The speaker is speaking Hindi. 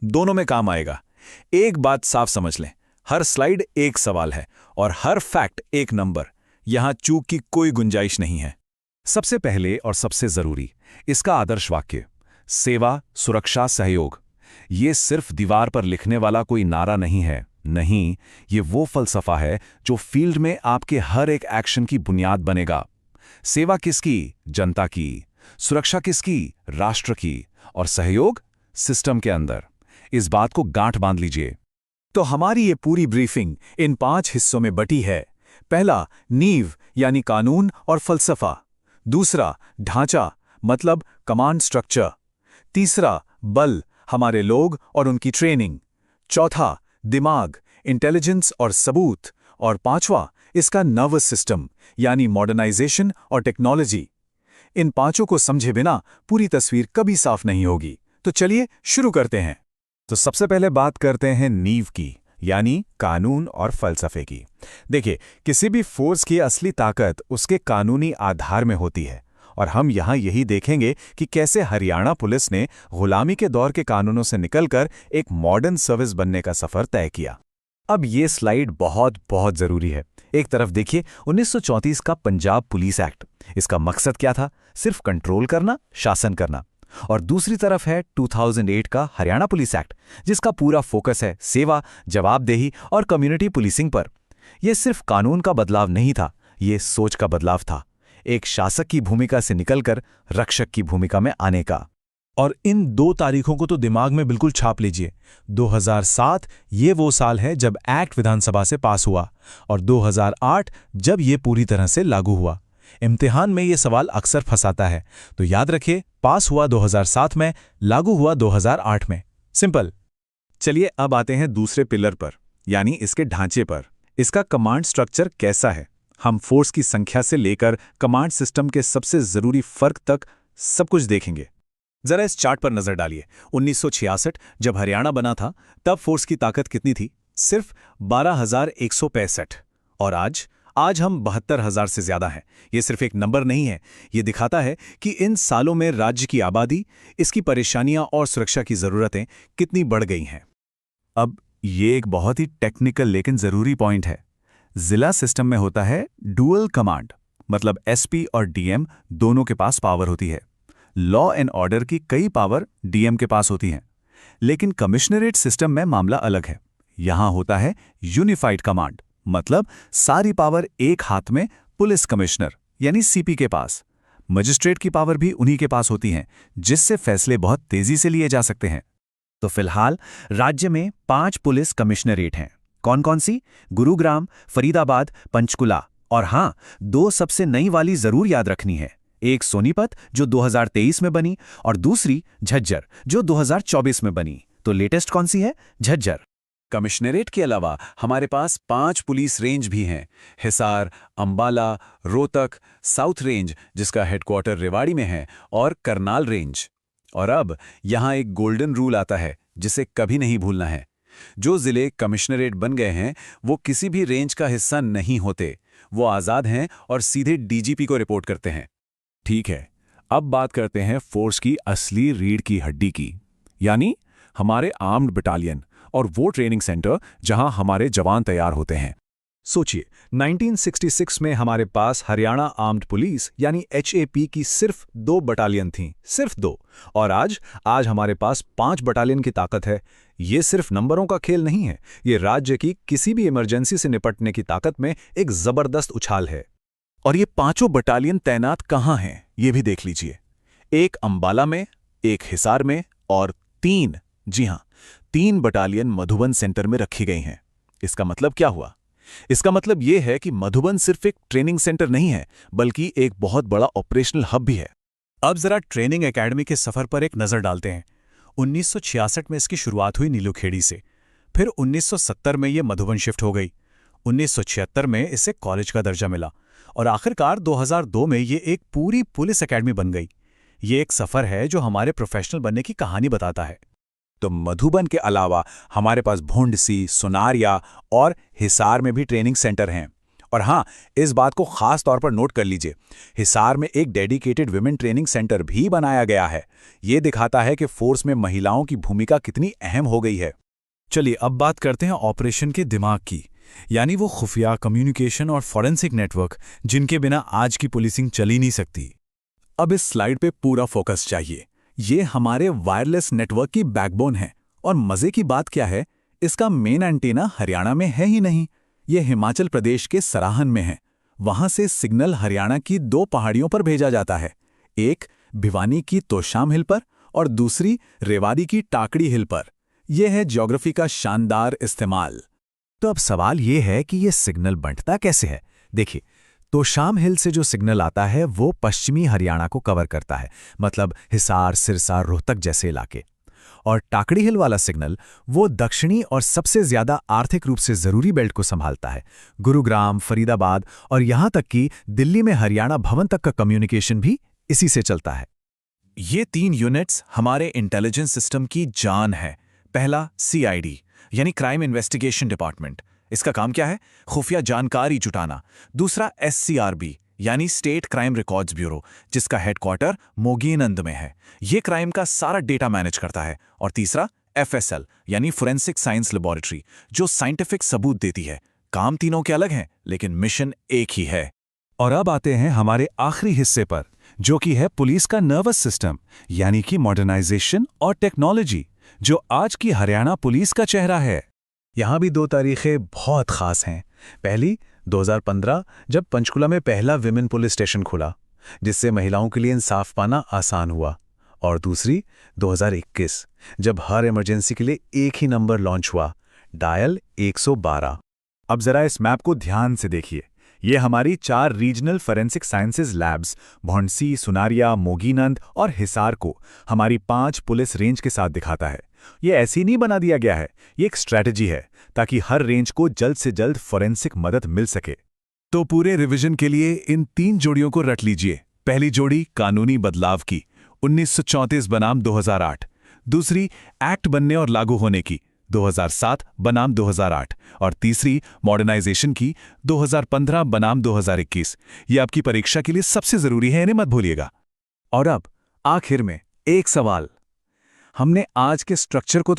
दोनों में काम आएगा। एक बात साफ समझ लें, हर स्लाइड एक सवाल है और हर फैक्ट एक नंबर। यहां चूक की कोई गुंजाइश नहीं है। सबसे पहले और सबसे जरूरी, इसका आदर्श वाक्य, सेवा, सुरक्षा, सहयोग। ये सिर्फ दीवार पर लिखने वाला कोई नारा नहीं है। नहीं, ये वो फलसफा है जो फील्ड में आपके हर एक एक्शन की बुनियाद बनेगा। सेवा किसकी? जनता की। सुरक्षा किसकी? राष्ट्र की। और सहयोग? सिस्टम के अंदर। इस बात को गांठ बांध लीजिए। तो हमारी ये पूरी ब्रीफिंग इन 5 हिस्सों में बटी है। पहला, नींव यानी कानून और फलसफा। दूसरा, ढांचा मतलब कमांड स्ट्रक्चर। तीसरा, बल, हमारे लोग और उनकी ट्रेनिंग। चौथा, दिमाग, इंटेलिजेंस और सबूत। और पांचवा, इसका नर्वस सिस्टम यानी मॉडर्नाइजेशन और टेक्नोलॉजी। इन पांचों को समझे बिना पूरी तस्वीर कभी साफ नहीं होगी। तो चलिए शुरू करते हैं। तो सबसे पहले बात करते हैं नींव की, यानी कानून और फलसफे की। देखिए, किसी भी फोर्स की असली ताकत उसके कानूनी आधार में होती है, और हम यहाँ यही देखेंगे कि कैसे हरियाणा पुलिस ने गुलामी के दौर के कानूनों से निकलकर एक मॉडर्न सर्विस बनने का सफर तय किया। अब ये स्लाइड बहुत बहुत जरूरी है। एक तरफ देखिए 1934 का पंजाब पुलिस एक्ट। इसका मकसद क्या था? सिर्फ कंट्रोल करना, शासन करना। और दूसरी तरफ है 2008 का हरियाणा पुलिस एक्ट, जिसका पूरा फोकस है सेवा, जवाबदेही और कम्युनिटी पुलिसिंग पर। यह सिर्फ कानून का बदलाव नहीं था, ये सोच का बदलाव था, एक शासक की भूमिका से निकलकर रक्षक की भूमिका में आने का। और इन 2 तारीखों को तो दिमाग में बिल्कुल छाप लीजिए। 2007 ये वो साल है जब एक्ट विधानसभा से पास हुआ, और 2008 जब ये पूरी तरह से लागू हुआ। इम्तिहान में ये सवाल अक्सर फंसाता है, तो याद रखिए, पास हुआ 2007 में, लागू हुआ 2008 में। सिंपल। चलिए अब आते हैं दूसरे पिलर पर, यानी इसके ढांचे पर। इसका कमांड स्ट्रक्चर कैसा है? हम फोर्स की संख्या से लेकर कमांड सिस्टम के सबसे जरूरी फर्क तक सब कुछ देखेंगे। जरा इस चार्ट पर नजर डालिए। 1966 जब हरियाणा बना था, तब फोर्स की ताकत कितनी थी? सिर्फ 12,165। और आज हम 72,000 से ज्यादा हैं। ये सिर्फ एक नंबर नहीं है, ये दिखाता है कि इन सालों में राज्य की आबादी, इसकी परेशानियां और सुरक्षा की जरूरतें कितनी बढ़ गई हैं। अब ये एक बहुत ही टेक्निकल लेकिन जरूरी पॉइंट है। जिला सिस्टम में होता है डुअल कमांड, मतलब एसपी और डीएम दोनों के पास पावर होती है। लॉ एंड ऑर्डर की कई पावर डीएम के पास होती हैं। लेकिन कमिश्नरेट सिस्टम में मामला अलग है। यहां होता है यूनिफाइड कमांड, मतलब सारी पावर एक हाथ में पुलिस कमिश्नर यानी सीपी के पास। मजिस्ट्रेट की पावर भी उन्हीं के पास होती हैं, जिससे फैसले बहुत तेजी से लिए जा सकते हैं। तो फिलहाल राज्य में 5 पुलिस कमिश्नरेट हैं। कौन कौन सी? गुरुग्राम, फरीदाबाद, पंचकुला। और हां, 2 सबसे नई वाली जरूर याद रखनी है। एक सोनीपत जो 2023 में बनी, और दूसरी झज्जर जो 2024 में बनी। तो लेटेस्ट कौन सी है? झज्जर। कमिश्नरेट के अलावा हमारे पास 5 पुलिस रेंज भी हैं। हिसार, अंबाला, रोहतक, साउथ रेंज जिसका हेडक्वार्टर रेवाड़ी में है, और करनाल रेंज। और अब यहां एक गोल्डन रूल आता है जिसे कभी नहीं भूलना है। जो जिले कमिश्नरेट बन गए हैं वो किसी भी रेंज का हिस्सा नहीं होते। वो आज़ाद हैं और सीधे डीजीपी को रिपोर्ट करते हैं। ठीक है, अब बात करते हैं फोर्स की असली रीढ़ की हड्डी की, यानी हमारे आर्म्ड बटालियन और वो ट्रेनिंग सेंटर जहां हमारे जवान तैयार होते हैं। सोचिए, 1966 में हमारे पास हरियाणा आर्म्ड पुलिस यानी एचएपी की सिर्फ 2 बटालियन थीं, सिर्फ 2। और आज हमारे पास 5 बटालियन की ताकत है। ये सिर्फ नंबरों का खेल नहीं है, ये राज्य की किसी भी इमरजेंसी से निपटने की ताकत में एक जबरदस्त उछाल है। और ये 5 बटालियन तैनात कहाँ हैं, ये भी देख लीजिए। एक अंबाला में, एक हिसार में, और 3, जी हां, 3 बटालियन मधुबन सेंटर में रखी गई हैं। इसका मतलब क्या हुआ? इसका मतलब यह है कि मधुबन सिर्फ एक ट्रेनिंग सेंटर नहीं है, बल्कि एक बहुत बड़ा ऑपरेशनल हब भी है। अब जरा ट्रेनिंग एकेडमी के सफर पर एक नजर डालते हैं। 1966 में इसकी शुरुआत हुई नीलोखेड़ी से, फिर 1970 में यह मधुबन शिफ्ट हो गई, 1976 में इसे कॉलेज का दर्जा मिला, और आखिरकार 2002 में ये एक पूरी पुलिस एकेडमी बन गई। ये एक सफर है जो हमारे प्रोफेशनल बनने की कहानी बताता है। तो मधुबन के अलावा हमारे पास भुंडसी, सुनारिया और हिसार में भी ट्रेनिंग सेंटर हैं। और हाँ, इस बात को खास तौर पर नोट कर लीजिए, हिसार में एक डेडिकेटेड विमेन ट्रेनिंग सेंटर भी बनाया गया है। ये दिखाता है कि फोर्स में महिलाओं की भूमिका कितनी अहम हो गई है। चलिए अब बात करते हैं ऑपरेशन के दिमाग की, यानी वो खुफिया कम्युनिकेशन और फॉरेंसिक नेटवर्क जिनके बिना आज की पुलिसिंग चल ही नहीं सकती। अब इस स्लाइड पे पूरा फोकस चाहिए। ये हमारे वायरलेस नेटवर्क की बैकबोन है और मजे की बात क्या है, इसका मेन एंटीना हरियाणा में है ही नहीं, ये हिमाचल प्रदेश के सराहन में है। वहां से सिग्नल हरियाणा की 2 पहाड़ियों पर भेजा जाता है, एक भिवानी की तोशाम हिल पर और दूसरी रेवाड़ी की टाकड़ी हिल पर। यह है ज्योग्राफी का शानदार इस्तेमाल। तो अब सवाल ये है कि ये सिग्नल बंटता कैसे है। देखिए, तोशाम हिल से जो सिग्नल आता है वो पश्चिमी हरियाणा को कवर करता है, मतलब हिसार, सिरसा, रोहतक जैसे इलाके। और टाकड़ी हिल वाला सिग्नल वो दक्षिणी और सबसे ज्यादा आर्थिक रूप से जरूरी बेल्ट को संभालता है। गुरुग्राम, फरीदाबाद और यहां तक कि दिल्ली में हरियाणा भवन तक का कम्युनिकेशन भी इसी से चलता है। ये 3 यूनिट्स हमारे इंटेलिजेंस सिस्टम की जान है। पहला CID यानी क्राइम इन्वेस्टिगेशन डिपार्टमेंट, इसका काम क्या है? खुफिया जानकारी जुटाना। दूसरा SCRB यानी स्टेट क्राइम रिकॉर्ड्स ब्यूरो, जिसका हेडक्वार्टर मोगीनंद में है, ये क्राइम का सारा डेटा मैनेज करता है। और तीसरा FSL यानी फोरेंसिक साइंस लेबोरेटरी, जो साइंटिफिक सबूत देती है। काम तीनों के अलग हैं लेकिन मिशन एक ही है। और अब आते हैं हमारे आखिरी हिस्से पर, जो कि है पुलिस का नर्वस सिस्टम, यानी कि मॉडर्नाइजेशन और टेक्नोलॉजी, जो आज की हरियाणा पुलिस का चेहरा है। यहाँ भी 2 तारीखें बहुत खास हैं। पहली 2015, जब पंचकुला में पहला विमेन पुलिस स्टेशन खुला, जिससे महिलाओं के लिए इंसाफ पाना आसान हुआ। और दूसरी 2021, जब हर इमरजेंसी के लिए एक ही नंबर लॉन्च हुआ, डायल 112। अब जरा इस मैप को ध्यान से देखिए। ये हमारी 4 regional forensic sciences labs Bhondsi, Sunaria, Moginand और हिसार को हमारी 5 पुलिस रेंज के साथ दिखाता है। ये ऐसे ही नहीं बना दिया गया है, ये एक स्ट्रैटेजी है ताकि हर रेंज को जल्द से जल्द फोरेंसिक मदद मिल सके। तो पूरे रिवीजन के लिए इन 3 जोड़ियों को रट लीजिए। पहली जोड़ी कानूनी बदलाव की, 1934 बनाम 2008। दूसरी एक्ट बनने और लागू होने की, 2007 बनाम 2008। और तीसरी मॉडर्नाइजेशन की, 2015 बनाम 2021। ये आपकी परीक्षा के लिए सबसे जरूरी है, इन्हें मत भूलिएगा। और अब आखिर में एक सवाल। हमने आज के स्ट्रक्चर को